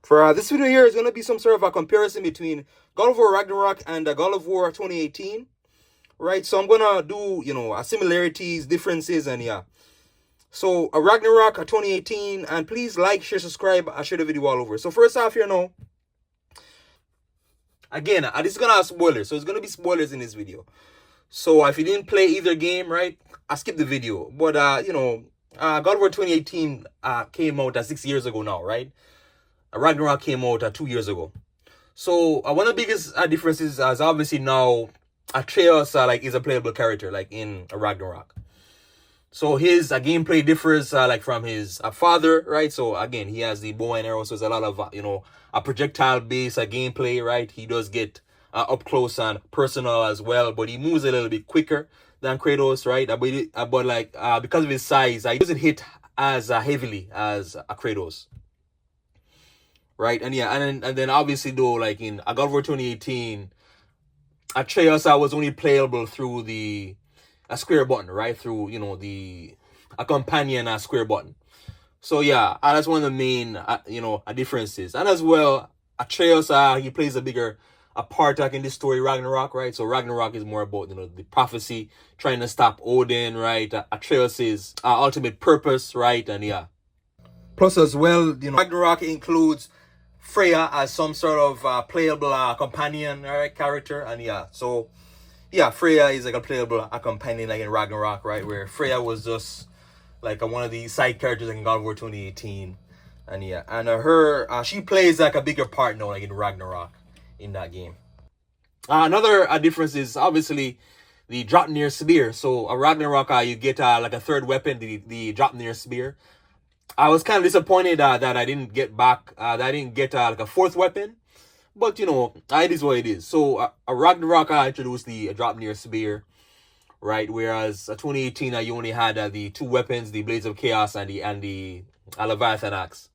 For this video here is going to be some sort of a comparison between God of War Ragnarok and God of War 2018, right? So I'm going to do, similarities, differences, and yeah. So a Ragnarok, a 2018, and please like, share, subscribe, I share the video all over. So first off here now, again, this is going to have spoilers, so it's going to be spoilers in this video. So if you didn't play either game, right, I skipped the video. But, God of War 2018 came out 6 years ago now, right? Ragnarok came out 2 years ago. So one of the biggest differences is obviously now Atreus is a playable character like in Ragnarok. So his gameplay differs from his father, right? So again, he has the bow and arrow, so it's a lot of a projectile based gameplay, right? He does get up close and personal as well, but he moves a little bit quicker than Kratos, right? But because of his size, he doesn't hit as heavily as Kratos. Right, and yeah, and then obviously though, like in God of War 2018, Atreus was only playable through a square button, right? Through a companion square button. So yeah, that's one of the main differences. And as well, Atreus he plays a bigger part in this story, Ragnarok, right? So Ragnarok is more about the prophecy, trying to stop Odin, right? Atreus' ultimate purpose, right? And yeah. Plus as well, Ragnarok includes Freya as some sort of playable companion, right, character, and yeah, so yeah, Freya is like a playable companion like in Ragnarok, right, where Freya was just like one of the side characters like in God of War 2018, and yeah, and she plays like a bigger part now like in Ragnarok in that game. Another difference is obviously the Draupnir spear. So Ragnarok, you get like a third weapon, the Draupnir spear. I was kind of disappointed that I didn't get back, that I didn't get like a fourth weapon. But, it is what it is. So, Ragnarok introduced the Draupnir spear, right? Whereas 2018, you only had the two weapons, the Blades of Chaos and the Leviathan axe,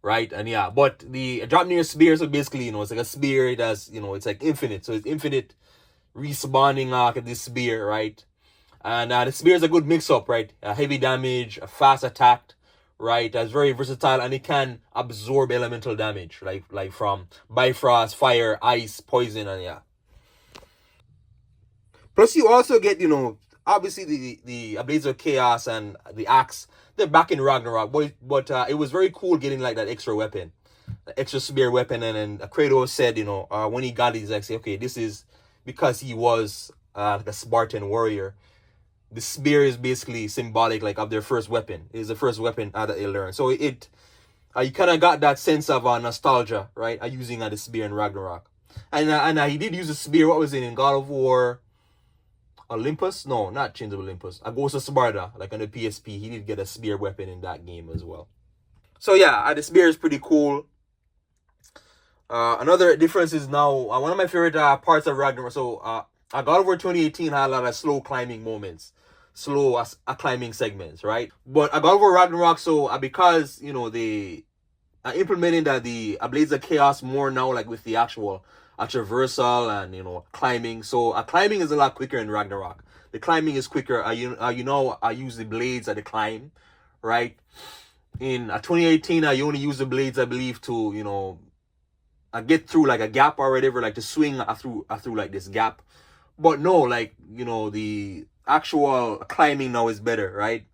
right? And yeah, but the Draupnir spear, so basically, it's like a spear. It has, it's like infinite. So, it's infinite respawning this spear, right? And the spear is a good mix-up, right? Heavy damage, fast attack, right? That's very versatile, and it can absorb elemental damage, like from Bifrost, fire, ice, poison, and yeah. Plus, you also get, obviously the Blades of Chaos and the axe. They're back in Ragnarok, but it was very cool getting like that extra weapon, the extra spear weapon. And then Kratos said, when he got it, he's like, okay, this is because he was like a Spartan warrior. The spear is basically symbolic of their first weapon. It is the first weapon that they learned. So you kind of got that sense of nostalgia, right? Using the spear in Ragnarok. And he did use the spear. What was it in God of War Olympus? No, not Chains of Olympus. Ghost of Sparta, like on the PSP. He did get a spear weapon in that game as well. So yeah, the spear is pretty cool. Another difference is now, one of my favorite parts of Ragnarok. So God of War 2018 had a lot of slow climbing moments. Slow climbing segments, right? But I got over Ragnarok, so because they implementing the Blades of Chaos more now, like with the actual traversal and climbing. So climbing is a lot quicker in Ragnarok. The climbing is quicker. I use the blades at the climb, right? In 2018, I only use the blades, I believe, to I get through like a gap or whatever, like to swing through like this gap. But no, the actual climbing now is better, right?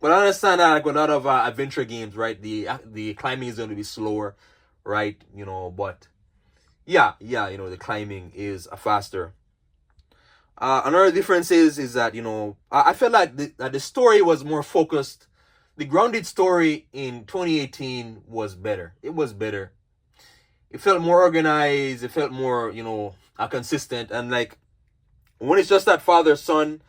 But I understand that a lot of adventure games, right, the climbing is going to be slower, right? But yeah, the climbing is faster. Another difference is that I felt like the story was more focused. The grounded story in 2018 was better. It was better. It felt more organized. It felt more consistent, and when it's just that father-son,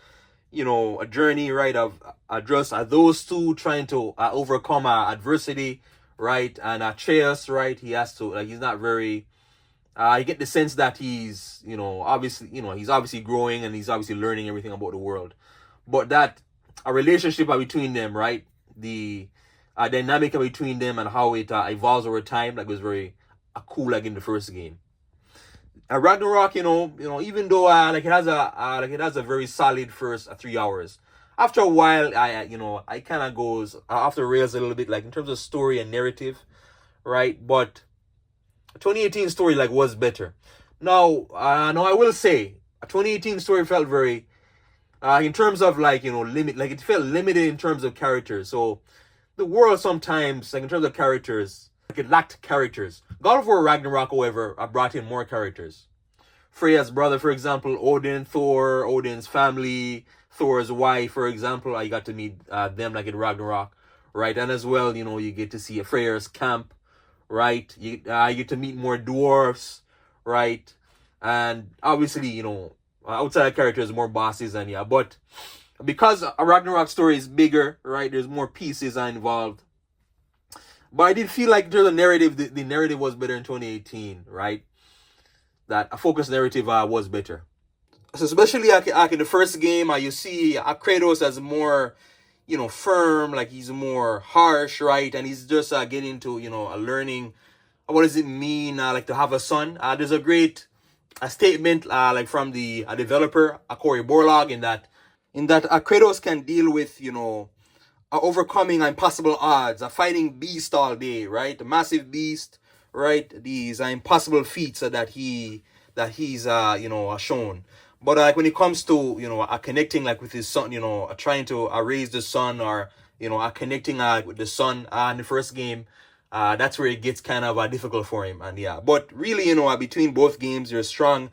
a journey, right, of just those two trying to overcome adversity, right, and Atreus, right, he has to, he's not very, you get the sense that he's, obviously, he's obviously growing and he's obviously learning everything about the world, but that a relationship between them, right, the dynamic between them and how it evolves over time, was very cool, in the first game. Ragnarok, even though it has a very solid first 3 hours. After a while, I kind of goes off the rails a little bit, in terms of story and narrative, right? But 2018 story like was better. Now, now I will say, a 2018 story felt very, in terms of like, you know, like it felt limited in terms of characters. So the world sometimes, like in terms of characters, like it lacked characters. God of War Ragnarok, however, brought in more characters. Freya's brother, for example, Odin, Thor, Odin's family, Thor's wife, for example, I got to meet them like in Ragnarok, right? And as well, you know, you get to see Freya's camp, right? You get to meet more dwarfs, right? And obviously, you know, outside characters, more bosses, and yeah, but because a Ragnarok story is bigger, right? There's more pieces involved. But I did feel like the narrative, the narrative was better in 2018, right? That a focused narrative was better. So especially like in the first game, you see Kratos as more, you know, firm, like he's more harsh, right? And he's just getting into, you know, learning what does it mean like to have a son. There's a great statement like from the developer, Cory Borlaug, in that Kratos can deal with, you know, overcoming impossible odds, fighting beast all day, right? A massive beast, right? These are impossible feats that he's you know, shown. But like when it comes to, you know, connecting like with his son, you know, trying to raise the son, or, you know, connecting with the son in the first game, that's where it gets kind of difficult for him. And yeah, but really, you know, between both games, there's strong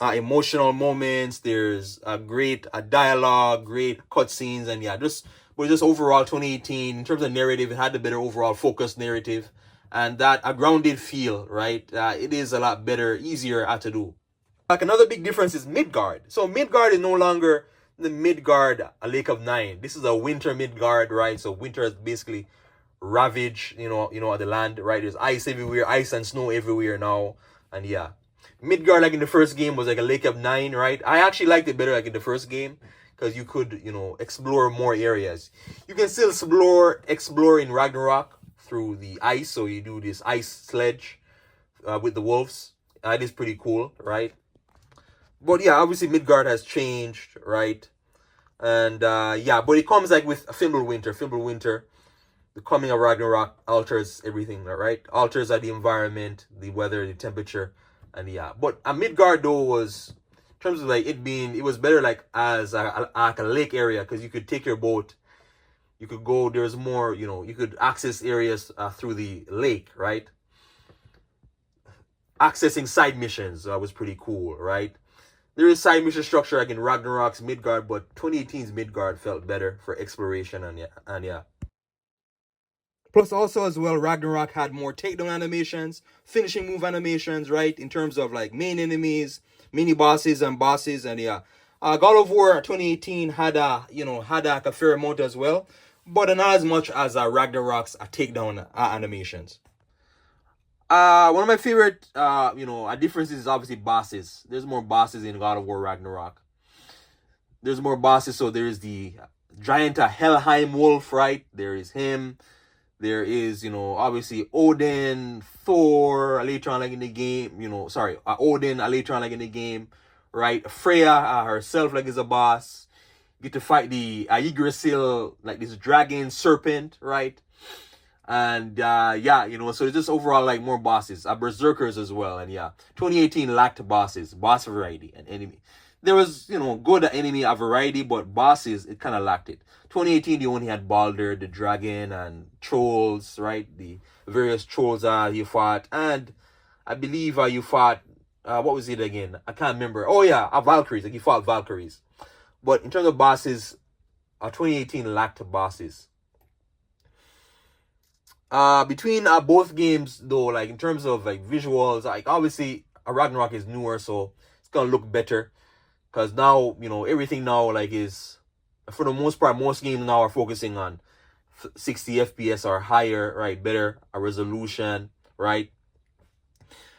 emotional moments. There's a great dialogue, great cutscenes, and yeah, just overall 2018 in terms of narrative, it had the better overall focused narrative, and that a grounded feel, right? It is a lot better, easier to do. Like another big difference is Midgard. So Midgard is no longer the Midgard, a Lake of Nine. This is a winter Midgard, right? So winter is basically ravaged, you know, the land, right? There's ice everywhere, ice and snow everywhere now, and yeah. Midgard, like in the first game, was like a Lake of Nine, right? I actually liked it better like in the first game, because you could, you know, explore more areas. You can still explore in Ragnarok through the ice. So you do this ice sledge with the wolves. It is pretty cool, right? But yeah, obviously Midgard has changed, right? And yeah, but it comes like with a Fimbulwinter. Fimbulwinter, the coming of Ragnarok alters everything, right? Alters the environment, the weather, the temperature, and yeah. But Midgard though was, in terms of like it was better like as a lake area, because you could take your boat, you could go. There's more, you know, you could access areas through the lake, right? Accessing side missions was pretty cool, right? There is side mission structure like in Ragnarok's Midgard, but 2018's Midgard felt better for exploration, and yeah. Plus, also as well, Ragnarok had more takedown animations, finishing move animations, right? In terms of like main enemies, mini bosses, and bosses, and yeah. God of War 2018 had a fair amount as well, but not as much as Ragnarok's takedown animations. One of my favorite, differences is obviously bosses. There's more bosses in God of War Ragnarok. There's more bosses, so there's the giant Helheim wolf, right? There is him. There is, you know, obviously Odin, Thor, later on like in the game, Odin, later on like in the game, right? Freya herself like is a boss. You get to fight the Yggdrasil, like this dragon serpent, right? And yeah, you know, so it's just overall like more bosses, berserkers as well, and yeah, 2018 lacked boss variety and enemy. There was, you know, good enemy variety, but bosses, it kind of lacked it. 2018, you only had Baldur, the dragon, and trolls, right? The various trolls you fought, and I believe you fought, what was it again? I can't remember. Oh yeah, Valkyries, like you fought Valkyries. But in terms of bosses, 2018 lacked bosses. Between both games though, like in terms of like visuals, like obviously Ragnarok is newer, so it's gonna look better, because now, you know, everything now like is, for the most part, most games now are focusing on 60 FPS or higher, right? Better resolution, right?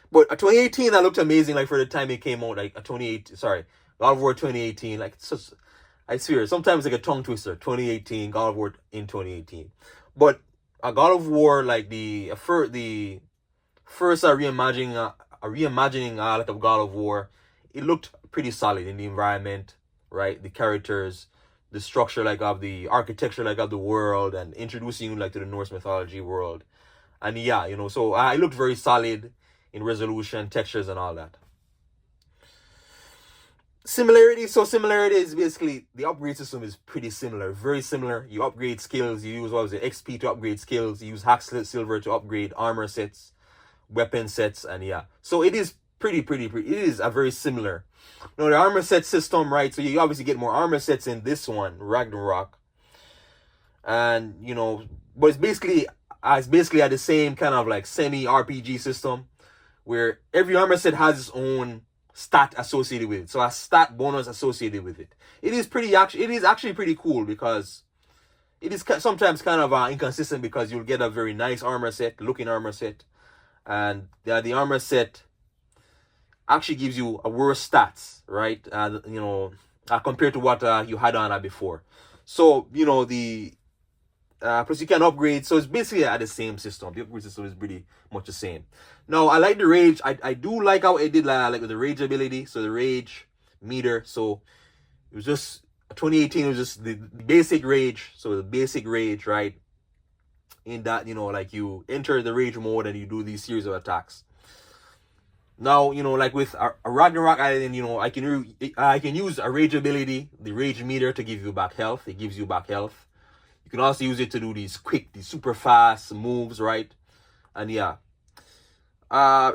But 2018 that looked amazing, like for the time it came out, like God of War 2018, like it's just, I swear sometimes like a tongue twister. 2018 God of War in 2018, but a God of War, like the first reimagining like of God of War, it looked pretty solid in the environment, right? The characters, the structure like of the architecture like of the world, and introducing you like to the Norse mythology world. And yeah, you know, so it looked very solid in resolution, textures, and all that. Similarity is basically the upgrade system is pretty similar, very similar. You upgrade skills, you use, what was it, XP to upgrade skills, you use hack silver to upgrade armor sets, weapon sets, and yeah. So it is pretty, it is a very similar. You know, the armor set system, right? So you obviously get more armor sets in this one, Ragnarok. And, you know, but it's basically at the same kind of like semi-RPG system where every armor set has its own stat associated with it. So a stat bonus associated with it. It is actually pretty cool because it is sometimes kind of inconsistent because you'll get a very nice looking armor set. And the armor set actually gives you a worse stats, right? You know, compared to what you had on before. So, you know, plus you can upgrade, so it's basically the same system. The upgrade system is pretty much the same. Now, I like the rage. I do like how it did like with the rage ability, so the rage meter. So it was just 2018. It was just the basic rage. So the basic rage, right? In that, you know, like you enter the rage mode and you do these series of attacks. Now, you know, like with a Ragnarok Island, you know, I can use a rage ability, the rage meter, to give you back health. It gives you back health. You can also use it to do these super fast moves, right? And yeah.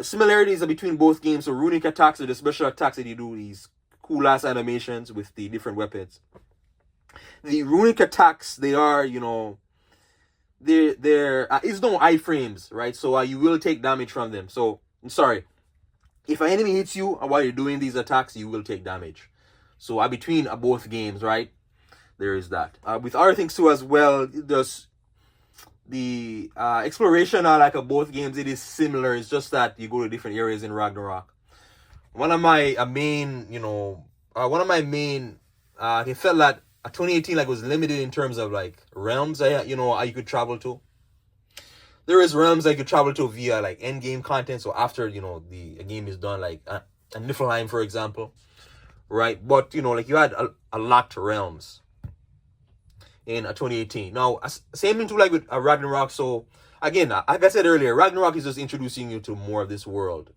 Similarities are between both games. So runic attacks are the special attacks that you do, these cool ass animations with the different weapons. The runic attacks, they are, you know, they're it's no iframes, right? So you will take damage from them. So I'm sorry. If an enemy hits you while you're doing these attacks, you will take damage. So between both games, right? There is that. With other things too as well, just the exploration like both games, it is similar. It's just that you go to different areas in Ragnarok. One of my main, I felt that 2018 like was limited in terms of like realms you could travel to. There is realms I could travel to via like end game content. So after, you know, the game is done, like Niflheim, for example, right? But, you know, like you had a locked realms in 2018. Now, same thing too, like with Ragnarok. So again, like I said earlier, Ragnarok is just introducing you to more of this world.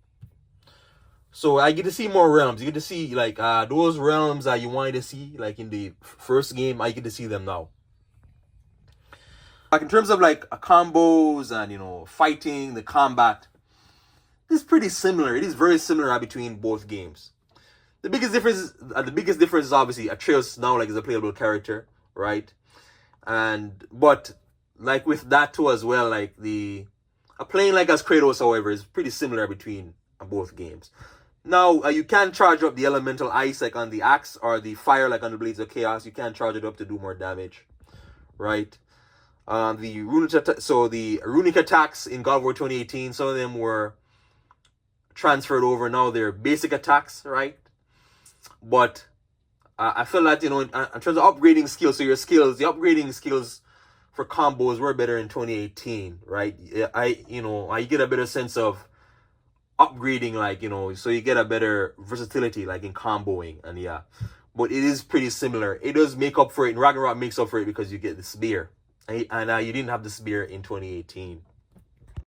So I get to see more realms. You get to see like those realms that you wanted to see, like in the first game. I get to see them now. Like in terms of like combos and, you know, fighting, the combat, it's pretty similar. It is very similar between both games. The biggest difference is obviously Atreus now like is a playable character, right? But like with that too as well, like playing like as Kratos, however, is pretty similar between both games. Now you can charge up the elemental ice like on the axe, or the fire like on the Blades of Chaos. You can charge it up to do more damage, right? The runic attacks in God of War 2018, some of them were transferred over. Now they're basic attacks, right? But I feel that, you know, in terms of upgrading skills, so the upgrading skills for combos were better in 2018, right? I get a better sense of upgrading, like, you know, so you get a better versatility, like in comboing, and yeah. But it is pretty similar. It does make up for it. And Ragnarok makes up for it because you get the spear. And you didn't have the spear in 2018.